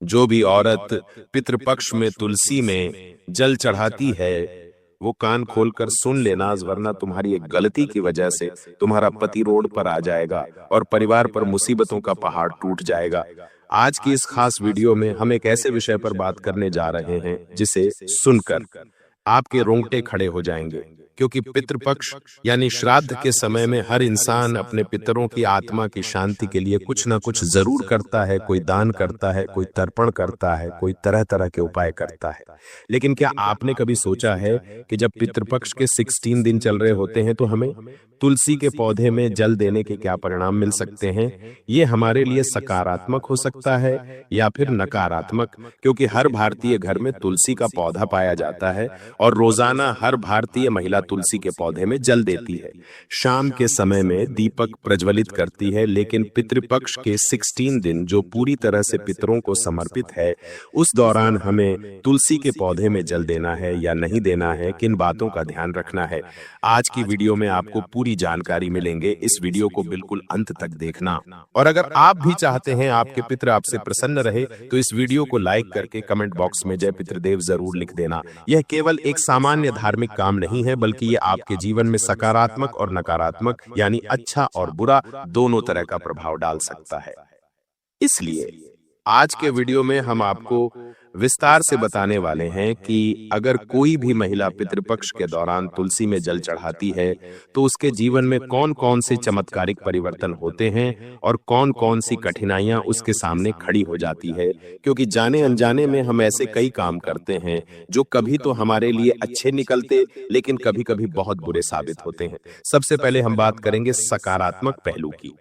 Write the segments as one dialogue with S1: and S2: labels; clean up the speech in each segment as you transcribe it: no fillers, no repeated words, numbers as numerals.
S1: जो भी औरत पितृपक्ष में तुलसी में जल चढ़ाती है वो कान खोलकर सुन लेना, वरना तुम्हारी एक गलती की वजह से तुम्हारा पति रोड पर आ जाएगा और परिवार पर मुसीबतों का पहाड़ टूट जाएगा। आज की इस खास वीडियो में हम एक ऐसे विषय पर बात करने जा रहे हैं जिसे सुनकर आपके रोंगटे खड़े हो जाएंगे, क्योंकि पितृपक्ष यानी श्राद्ध के समय में हर इंसान अपने पितरों की आत्मा की शांति के लिए कुछ ना कुछ जरूर करता है। कोई दान करता है, कोई तर्पण करता है, कोई तरह तरह के उपाय करता है। लेकिन क्या आपने कभी सोचा है कि जब पितृपक्ष के 16 दिन चल रहे होते हैं तो हमें तुलसी के पौधे में जल देने के क्या परिणाम मिल सकते हैं? ये हमारे लिए सकारात्मक हो सकता है या फिर नकारात्मक, क्योंकि हर भारतीय घर में तुलसी का पौधा पाया जाता है और रोजाना हर भारतीय महिला तुलसी के पौधे में जल देती है। शाम के समय में दीपक प्रज्वलित करती है, लेकिन पितृपक्ष के 16 दिन जो पूरी तरह से पितरों को समर्पित है, उस दौरान हमें तुलसी के पौधे में जल देना है या नहीं देना है, किन बातों का ध्यान रखना है। आज की वीडियो में आपको पूरी जानकारी मिलेंगे। इस वीडियो को बिल्कुल अंत तक देखना। और अगर आप भी चाहते हैं आपके पितृ आपसे प्रसन्न रहे तो इस वीडियो को लाइक करके कमेंट बॉक्स में जय पितृदेव जरूर लिख देना। यह केवल एक सामान्य धार्मिक काम नहीं है, बल्कि ये आपके जीवन में सकारात्मक और नकारात्मक यानी अच्छा और बुरा दोनों तरह का प्रभाव डाल सकता है। इसलिए आज के वीडियो में हम आपको विस्तार से बताने वाले हैं कि अगर कोई भी महिला पितृपक्ष के दौरान तुलसी में जल चढ़ाती है तो उसके जीवन में कौन कौन से चमत्कारिक परिवर्तन होते हैं और कौन कौन सी कठिनाइयां उसके सामने खड़ी हो जाती है। क्योंकि जाने अनजाने में हम ऐसे कई काम करते हैं जो कभी तो हमारे लिए अच्छे निकलते, लेकिन कभी कभी बहुत बुरे साबित होते हैं। सबसे पहले हम बात करेंगे सकारात्मक पहलू की।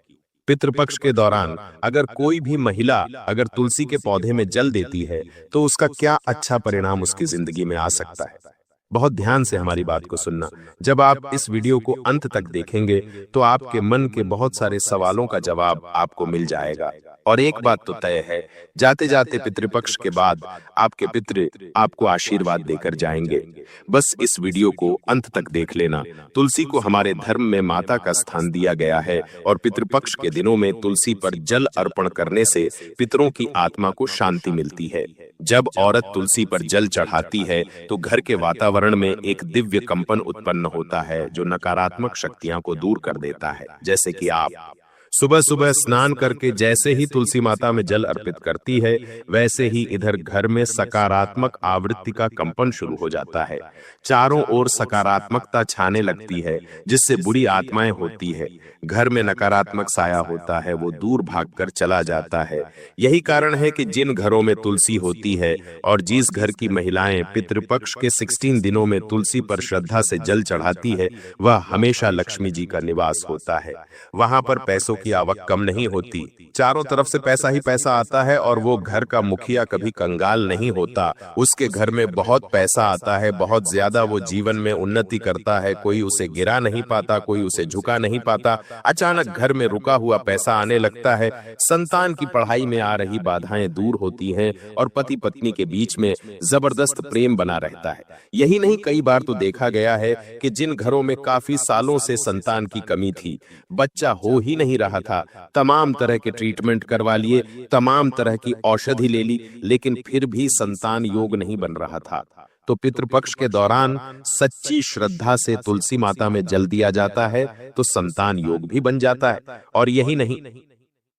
S1: पितृपक्ष के दौरान अगर कोई भी महिला अगर तुलसी के पौधे में जल देती है तो उसका क्या अच्छा परिणाम उसकी जिंदगी में आ सकता है। बहुत ध्यान से हमारी बात को सुनना। जब आप इस वीडियो को अंत तक देखेंगे तो आपके मन के बहुत सारे सवालों का जवाब आपको मिल जाएगा। और एक बात तो तय है, जाते जाते पितृपक्ष के बाद आपके पितृ आपको आशीर्वाद देकर जाएंगे। बस इस वीडियो को अंत तक देख लेना। तुलसी को हमारे धर्म में माता का स्थान दिया गया है और पितृपक्ष के दिनों में तुलसी पर जल अर्पण करने से पितरों की आत्मा को शांति मिलती है। जब औरत तुलसी पर जल चढ़ाती है तो घर के वातावरण में एक दिव्य कंपन उत्पन्न होता है जो नकारात्मक शक्तियां को दूर कर देता है। जैसे कि आप सुबह सुबह स्नान करके जैसे ही तुलसी माता में जल अर्पित करती है, वैसे ही इधर घर में सकारात्मक आवृत्ति का कंपन शुरू हो जाता है। चारों ओर सकारात्मकता छाने लगती है, जिससे बुरी आत्माएं होती है। घर में नकारात्मक साया होता है, वो दूर भागकर चला जाता है। यही कारण है कि जिन घरों में तुलसी होती है और जिस घर की महिलाएं पितृपक्ष के 16 दिनों में तुलसी पर श्रद्धा से जल चढ़ाती है, वह हमेशा लक्ष्मी जी का निवास होता है। वहां पर पैसों की आवक कम नहीं होती, चारों तरफ से पैसा ही पैसा आता है और वो घर का मुखिया कभी कंगाल नहीं होता। उसके घर में बहुत पैसा आता है, बहुत ज्यादा वो जीवन में उन्नति करता है। कोई उसे गिरा नहीं पाता, कोई उसे झुका नहीं पाता। अचानक घर में रुका हुआ पैसा आने लगता है। संतान की पढ़ाई में आ रही बाधाएं दूर होती हैं और पति पत्नी के बीच में जबरदस्त प्रेम बना रहता है। यही नहीं, कई बार तो देखा गया है कि जिन घरों में काफी सालों से संतान की कमी थी, बच्चा हो ही नहीं रहा था, तमाम तरह के ट्रीटमेंट करवा लिए, तमाम तरह की औषधि ले ली, लेकिन फिर भी संतान योग नहीं बन रहा था। तो पितृपक्ष के दौरान सच्ची श्रद्धा से तुलसी माता में जल दिया जाता है तो संतान योग भी बन जाता है। और यही नहीं,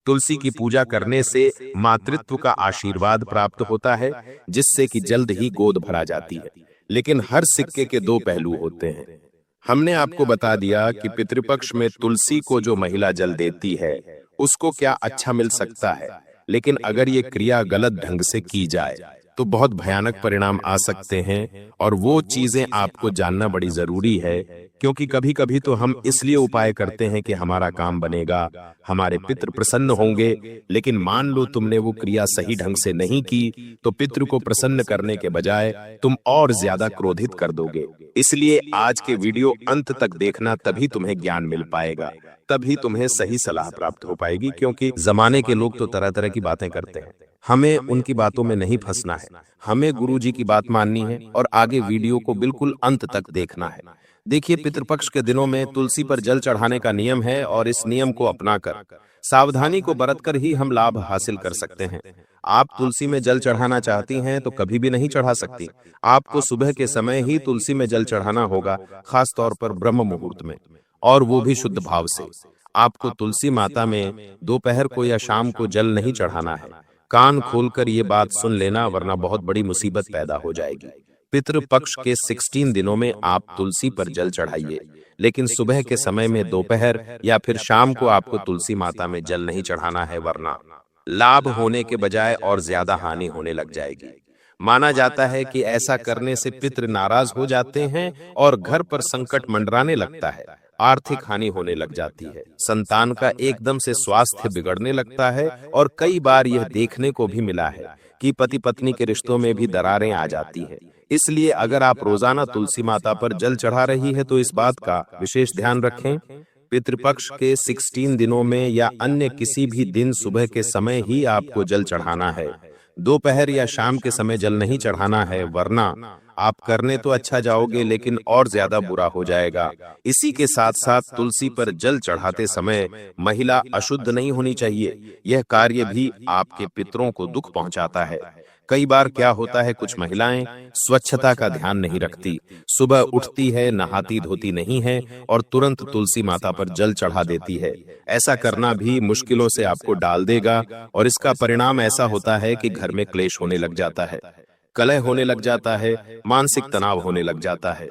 S1: तुलसी की पूजा करने से मातृत्व का आशीर्वाद प्राप्त होता है, जिससे कि जल्द ही गोद भरा जाती है। लेकिन हर सिक्के के दो पहलू होते हैं। हमने आपको बता दिया कि पितृपक्ष में तुलसी को जो महिला जल देती है उसको क्या अच्छा मिल सकता है, लेकिन अगर ये क्रिया गलत ढंग से की जाए तो बहुत भयानक परिणाम आ सकते हैं। और वो चीजें आपको जानना बड़ी जरूरी है, क्योंकि कभी कभी तो हम इसलिए उपाय करते हैं कि हमारा काम बनेगा, हमारे पितृ प्रसन्न होंगे, लेकिन मान लो तुमने वो क्रिया सही ढंग से नहीं की तो पितृ को प्रसन्न करने के बजाय तुम और ज्यादा क्रोधित कर दोगे। इसलिए आज के वीडियो अंत तक देखना, तभी तुम्हें ज्ञान मिल पाएगा, तभी तुम्हें सही सलाह प्राप्त हो पाएगी। क्योंकि जमाने के लोग तो तरह तरह की बातें करते हैं, हमें उनकी बातों में नहीं फंसना है। हमें गुरुजी की बात माननी है और आगे वीडियो को बिल्कुल अंत तक देखना है। देखिए, पितृपक्ष के दिनों में तुलसी पर जल चढ़ाने का नियम है और इस नियम को अपनाकर सावधानी को बरतकर ही हम लाभ हासिल कर सकते हैं। आप तुलसी में जल चढ़ाना चाहती हैं तो कभी भी नहीं चढ़ा सकती। आपको सुबह के समय ही तुलसी में जल चढ़ाना होगा, खास तौर पर ब्रह्म मुहूर्त में, और वो भी शुद्ध भाव से। आपको तुलसी माता में दोपहर को या शाम को जल नहीं चढ़ाना है। कान खोलकर ये बात सुन लेना, वरना बहुत बड़ी मुसीबत पैदा हो जाएगी। पितृपक्ष के 16 दिनों में आप तुलसी पर जल चढ़ाइए, लेकिन सुबह के समय में, दोपहर या फिर शाम को आपको तुलसी माता में जल नहीं चढ़ाना है, वरना लाभ होने के बजाय और ज्यादा हानि होने लग जाएगी। माना जाता है कि ऐसा करने से पितृ नाराज हो जाते हैं और घर पर संकट मंडराने लगता है, आर्थिक हानि होने लग जाती है, संतान का एकदम से स्वास्थ्य बिगड़ने लगता है, और कई बार यह देखने को भी मिला है कि पति पत्नी के रिश्तों में भी दरारें आ जाती है। इसलिए अगर आप रोजाना तुलसी माता पर जल चढ़ा रही है तो इस बात का विशेष ध्यान रखें। पितृपक्ष के 16 दिनों में या अन्य किसी भी दिन सुबह के समय ही आपको जल चढ़ाना है। दोपहर या शाम के समय जल नहीं चढ़ाना है, वरना आप करने तो अच्छा जाओगे लेकिन और ज्यादा बुरा हो जाएगा। इसी के साथ साथ तुलसी पर जल चढ़ाते समय महिला अशुद्ध नहीं होनी चाहिए। यह कार्य भी आपके पितरों को दुख पहुंचाता है। कई बार क्या होता है, कुछ महिलाएं स्वच्छता का ध्यान नहीं रखती, सुबह उठती है, नहाती धोती नहीं है और तुरंत तुलसी माता पर जल चढ़ा देती है। ऐसा करना भी मुश्किलों से आपको डाल देगा, और इसका परिणाम ऐसा होता है कि घर में क्लेश होने लग जाता है, कलह होने लग जाता है, मानसिक तनाव होने लग जाता है।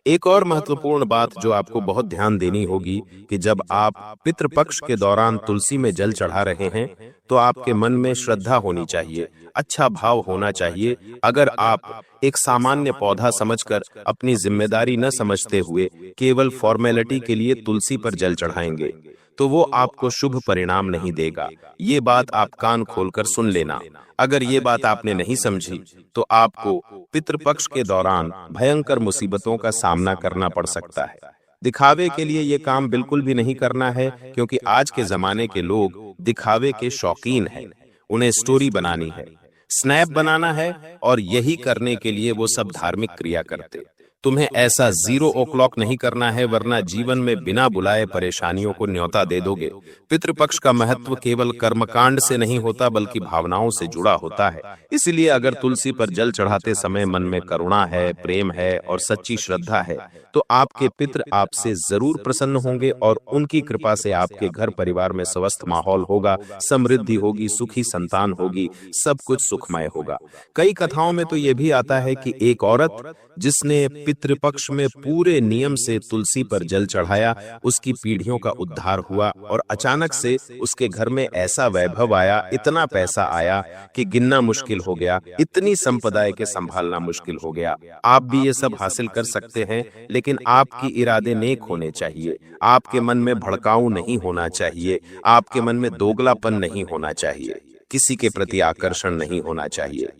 S1: एक और महत्वपूर्ण बात जो आपको बहुत ध्यान देनी होगी कि जब आप पितृपक्ष के दौरान तुलसी में जल चढ़ा रहे हैं तो आपके मन में श्रद्धा होनी चाहिए, अच्छा भाव होना चाहिए। अगर आप एक सामान्य पौधा समझकर अपनी जिम्मेदारी न समझते हुए केवल फॉर्मेलिटी के लिए तुलसी पर जल चढ़ाएंगे तो वो आपको शुभ परिणाम नहीं देगा। ये बात आप कान खोलकर सुन लेना। अगर ये बात आपने नहीं समझी तो आपको पितृपक्ष के दौरान भयंकर मुसीबतों का सामना करना पड़ सकता है। दिखावे के लिए ये काम बिल्कुल भी नहीं करना है, क्योंकि आज के जमाने के लोग दिखावे के शौकीन हैं। उन्हें स्टोरी बनानी है, स्नैप बनाना है, और यही करने के लिए वो सब धार्मिक क्रिया करते। तुम्हें ऐसा 0 o'clock नहीं करना है, वरना जीवन में बिना बुलाए परेशानियों को न्योता दे दोगे। पितृपक्ष का महत्व केवल कर्मकांड से नहीं होता, बल्कि भावनाओं से जुड़ा होता है। इसलिए अगर तुलसी पर जल चढ़ाते समय मन में करुणा है, प्रेम है और सच्ची श्रद्धा है तो आपके पितृ आपसे जरूर प्रसन्न होंगे, और उनकी कृपा से आपके घर परिवार में स्वस्थ माहौल होगा, समृद्धि होगी, सुखी संतान होगी, सब कुछ सुखमय होगा। कई कथाओं में तो ये भी आता है कि एक औरत जिसने पितृपक्ष में पूरे नियम से तुलसी पर जल चढ़ाया, उसकी पीढ़ियों का उद्धार हुआ, और अचानक से उसके घर में ऐसा वैभव आया, इतना पैसा आया कि गिनना मुश्किल हो गया, इतनी संपदा के संभालना मुश्किल हो गया। आप भी ये सब हासिल कर सकते हैं, लेकिन आपकी इरादे नेक होने चाहिए। आपके मन में भड़काऊ नहीं होना चाहिए, आपके मन में दोगलापन नहीं होना चाहिए, किसी के प्रति आकर्षण नहीं होना चाहिए।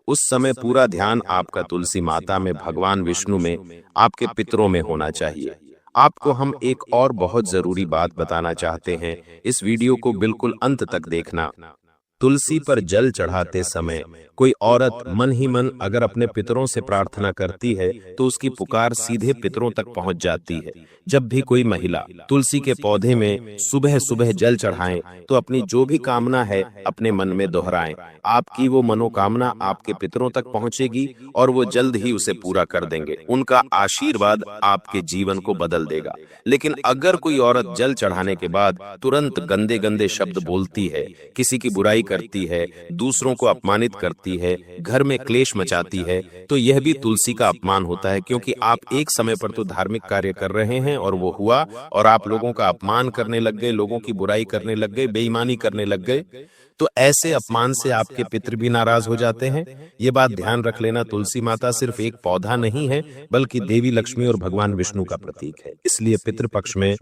S1: उस समय पूरा ध्यान आपका तुलसी माता में, भगवान विष्णु में, आपके पितरों में होना चाहिए। आपको हम एक और बहुत जरूरी बात बताना चाहते हैं, इस वीडियो को बिल्कुल अंत तक देखना। तुलसी पर जल चढ़ाते समय कोई औरत मन ही मन अगर अपने पितरों से प्रार्थना करती है तो उसकी पुकार सीधे पितरों तक पहुंच जाती है। जब भी कोई महिला तुलसी के पौधे में सुबह सुबह जल चढ़ाएं तो अपनी जो भी कामना है अपने मन में दोहराएं। आपकी वो मनोकामना आपके पितरों तक पहुंचेगी और वो जल्द ही उसे पूरा कर देंगे। उनका आशीर्वाद आपके जीवन को बदल देगा। लेकिन अगर कोई औरत जल चढ़ाने के बाद तुरंत गंदे गंदे शब्द बोलती है, किसी की बुराई करती है, दूसरों को अपमानित करती है, घर में क्लेश मचाती है, तो यह भी तुलसी का अपमान होता है, क्योंकि आप एक समय पर तो धार्मिक कार्य कर रहे हैं और वो हुआ और आप लोगों का अपमान करने लग गए, लोगों की बुराई करने लग गए, बेईमानी करने लग गए, तो ऐसे अपमान से आपके पितृ भी नाराज हो जाते हैं। ये बात ध्यान रख लेना, तुलसी माता सिर्फ एक पौधा नहीं है बल्कि देवी लक्ष्मी और भगवान विष्णु का प्रतीक है। इसलिए पितृपक्ष में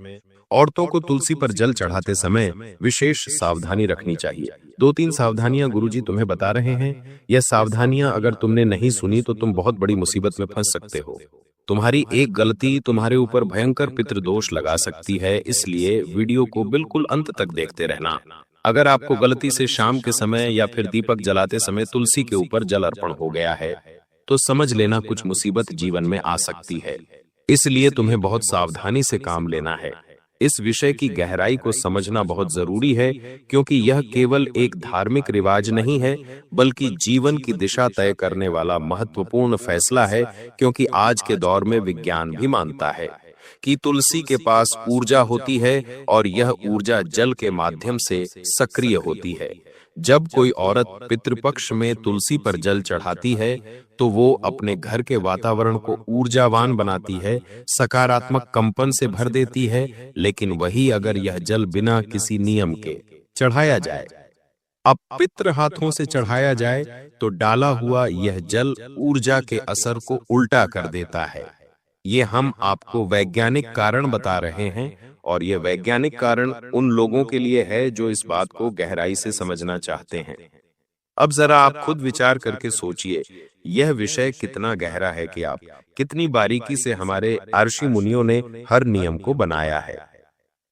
S1: औरतों को तुलसी पर जल चढ़ाते समय विशेष सावधानी रखनी चाहिए। 2-3 सावधानियां गुरुजी तुम्हें बता रहे हैं। यह सावधानियां अगर तुमने नहीं सुनी तो तुम बहुत बड़ी मुसीबत में फंस सकते हो। तुम्हारी एक गलती तुम्हारे ऊपर भयंकर पितृदोष लगा सकती है, इसलिए वीडियो को बिल्कुल अंत तक देखते रहना। अगर आपको गलती से शाम के समय या फिर दीपक जलाते समय तुलसी के ऊपर जल अर्पण हो गया है तो समझ लेना कुछ मुसीबत जीवन में आ सकती है। इसलिए तुम्हें बहुत सावधानी से काम लेना है। इस विषय की गहराई को समझना बहुत जरूरी है, क्योंकि यह केवल एक धार्मिक रिवाज नहीं है, बल्कि जीवन की दिशा तय करने वाला महत्वपूर्ण फैसला है। क्योंकि आज के दौर में विज्ञान भी मानता है कि तुलसी के पास ऊर्जा होती है और यह ऊर्जा जल के माध्यम से सक्रिय होती है। जब कोई औरत पितृपक्ष में तुलसी पर जल चढ़ाती है तो वो अपने घर के वातावरण को ऊर्जावान बनाती है, सकारात्मक कंपन से भर देती है। लेकिन वही अगर यह जल बिना किसी नियम के चढ़ाया जाए, अब पितृ हाथों से चढ़ाया जाए, तो डाला हुआ यह जल ऊर्जा के असर को उल्टा कर देता है। ये हम आपको वैज्ञानिक कारण बता रहे हैं, और ये वैज्ञानिक कारण उन लोगों के लिए है जो इस बात को गहराई से समझना चाहते हैं। अब जरा आप खुद विचार करके सोचिए, यह विषय कितना गहरा है कि आप कितनी बारीकी से हमारे ऋषि मुनियों ने हर नियम को बनाया है।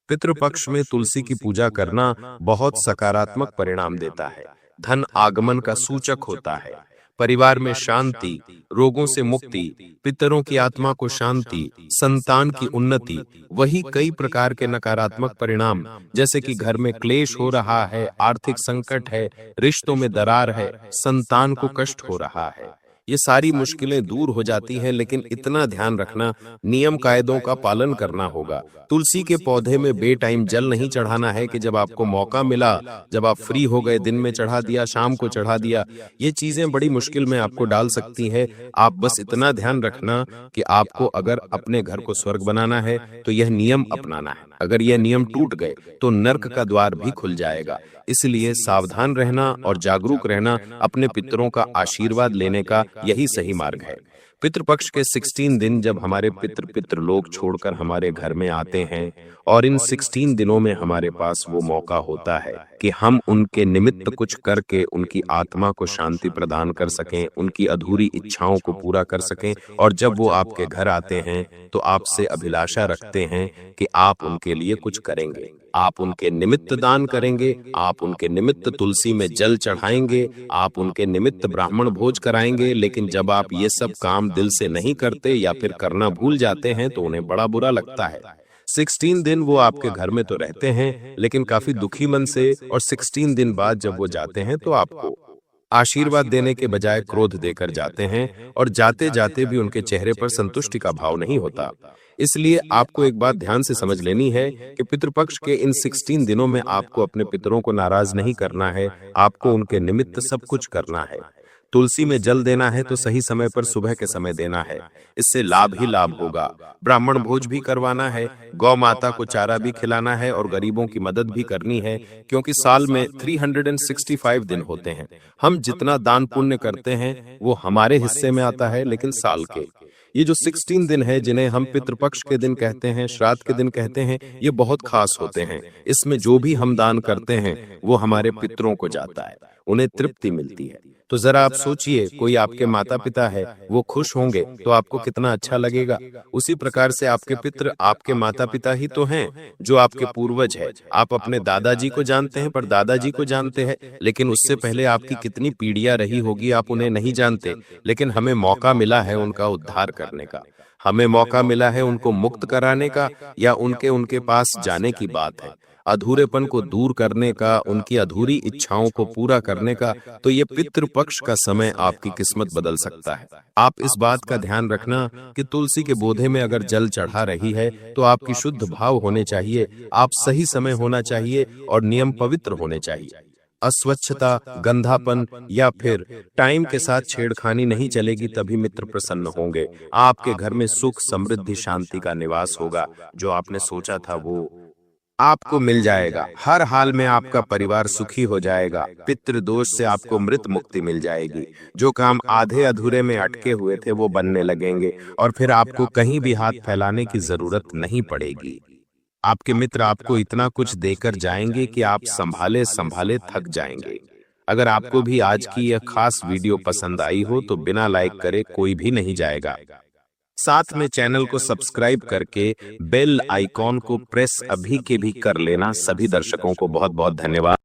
S1: पितृपक्ष में तुलसी की पूजा करना बहुत सकारात्मक परिणाम देता है, धन आगमन का सूचक होता है, परिवार में शांति, रोगों से मुक्ति, पितरों की आत्मा को शांति, संतान की उन्नति, वही कई प्रकार के नकारात्मक परिणाम, जैसे कि घर में क्लेश हो रहा है, आर्थिक संकट है, रिश्तों में दरार है, संतान को कष्ट हो रहा है, ये सारी मुश्किलें दूर हो जाती हैं। लेकिन इतना ध्यान रखना, नियम कायदों का पालन करना होगा। तुलसी के पौधे में बेटाइम जल नहीं चढ़ाना है कि जब आपको मौका मिला, जब आप फ्री हो गए, दिन में चढ़ा दिया, शाम को चढ़ा दिया। ये चीजें बड़ी मुश्किल में आपको डाल सकती है। आप बस इतना ध्यान रखना कि आपको अगर अपने घर को स्वर्ग बनाना है तो यह नियम अपनाना है। अगर यह नियम टूट गए तो नर्क का द्वार भी खुल जाएगा। इसलिए सावधान रहना और जागरूक रहना, अपने पितरों का आशीर्वाद लेने का यही सही मार्ग है। पितृपक्ष के 16 दिन जब हमारे पितृ लोग छोड़कर हमारे घर में आते हैं, और इन 16 दिनों में हमारे पास वो मौका होता है कि हम उनके निमित्त कुछ करके उनकी आत्मा को शांति प्रदान कर सकें, उनकी अधूरी इच्छाओं को पूरा कर सकें। और जब वो आपके घर आते हैं तो आपसे अभिलाषा रखते हैं कि आप उनके लिए कुछ करेंगे, आप उनके निमित्त दान करेंगे, आप उनके निमित्त तुलसी में जल चढ़ाएंगे, आप उनके निमित्त ब्राह्मण भोज कराएंगे। लेकिन जब आप ये सब काम दिल से नहीं करते या फिर करना भूल जाते हैं तो उन्हें बड़ा बुरा लगता है। 16 दिन वो आपके घर में तो रहते हैं, लेकिन काफी दुखी मन से, और 16 दिन बाद जब वो जाते हैं तो आपको आशीर्वाद देने के बजाय क्रोध देकर जाते हैं, और जाते जाते भी उनके चेहरे पर संतुष्टि का भाव नहीं होता। इसलिए आपको एक बात ध्यान से समझ लेनी है कि पितृपक्ष के इन 16 दिनों में आपको अपने पितरों को नाराज नहीं करना है, आपको उनके निमित्त सब कुछ करना है। तुलसी में जल देना है तो सही समय पर सुबह के समय देना है, इससे लाभ ही लाभ होगा। ब्राह्मण भोज भी करवाना है, गौ माता को चारा भी खिलाना है, और गरीबों की मदद भी करनी है। क्योंकि साल में 365 दिन होते हैं। हम जितना दान पुण्य करते हैं वो हमारे हिस्से में आता है, लेकिन साल के ये जो 16 दिन है, जिन्हें हम पितृपक्ष के दिन कहते हैं, श्राद्ध के दिन कहते हैं, ये बहुत खास होते हैं। इसमें जो भी हम दान करते हैं वो हमारे पितरों को जाता है, उन्हें तृप्ति मिलती है। तो जरा आप सोचिए, कोई आपके माता पिता है, वो खुश होंगे तो आपको कितना अच्छा लगेगा। उसी प्रकार से आपके पितृ आपके माता पिता ही तो हैं, जो आपके पूर्वज है। आप अपने दादाजी को जानते हैं, पर दादाजी को जानते हैं, लेकिन उससे पहले आपकी कितनी पीढ़ियां रही होगी आप उन्हें नहीं जानते। लेकिन हमें मौका मिला है उनका उद्धार करने का, हमें मौका मिला है उनको मुक्त कराने का, या उनके पास जाने की बात है, अधूरेपन को दूर करने का, उनकी अधूरी इच्छाओं को पूरा करने का। तो ये पितृपक्ष का समय आपकी किस्मत बदल सकता है। आप इस बात का ध्यान रखना कि तुलसी के पौधे में अगर जल चढ़ा रही है तो आपकी शुद्ध भाव होने चाहिए, आप सही समय होना चाहिए, और नियम पवित्र होने चाहिए। अस्वच्छता, गंधापन या फिर टाइम के साथ छेड़खानी नहीं चलेगी, तभी मित्र प्रसन्न होंगे। आपके घर में सुख, समृद्धि, शांति का निवास होगा। जो आपने सोचा था वो आपको मिल जाएगा। हर हाल में आपका परिवार सुखी हो जाएगा। पितृ दोष से आपको मृत मुक्ति मिल जाएगी। जो काम आधे अधूरे में अटके हुए थे वो बनने लगेंगे, और फिर आपको कहीं भी हाथ फैलाने की जरूरत नहीं पड़ेगी। आपके मित्र आपको इतना कुछ देकर जाएंगे कि आप संभाले संभाले थक जाएंगे। अगर आपको भी आज की यह खास वीडियो पसंद आई हो तो बिना लाइक करे कोई भी नहीं जाएगा। साथ में चैनल को सब्सक्राइब करके बेल आइकॉन को प्रेस अभी के भी कर लेना। सभी दर्शकों को बहुत बहुत धन्यवाद।